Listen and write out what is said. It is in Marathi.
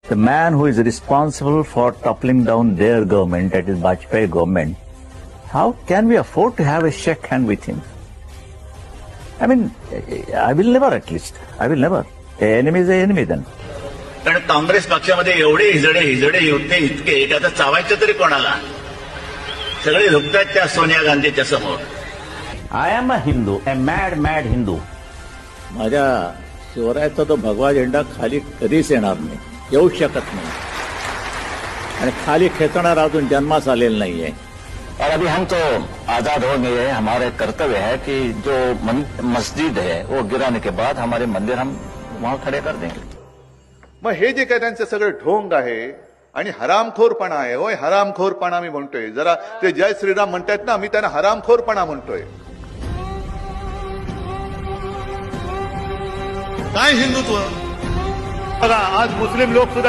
the man who is responsible for toppling down their government, that is Vajpayee government, how can we afford to have a shake hand with him? I mean, I will never, at least. I will never. The enemy is the enemy then. कारण काँग्रेस पक्षामध्ये एवढे हिजडे होते इतके की आता चावायचं तरी कोणाला. सगळे झुकतात त्या सोनिया गांधीच्या समोर. I am a Hindu, a mad Hindu. माझ्या शिवरायाचा तो भगवा झेंडा खाली कधीच येणार नाही, येऊ शकत नाही आणि खाली खेचणार अजून जन्मास आलेला नाहीये. और अभी हम तो आजाद हो गए हैं. हमारे कर्तव्य है कि जो मस्जिद है वो गिराने के बाद हमारे मंदिर हम वहां खड़े कर देंगे. मग हे जे काय त्यांचं सगळं ढोंग आहे आणि हरामखोरपणा आहे, होय हरामखोरपणा मी म्हणतोय. जरा ते जय श्रीराम म्हणतात ना, मी त्यांना हरामखोरपणा म्हणतोय. काय हिंदुत्व? बघा आज मुस्लिम लोक सुद्धा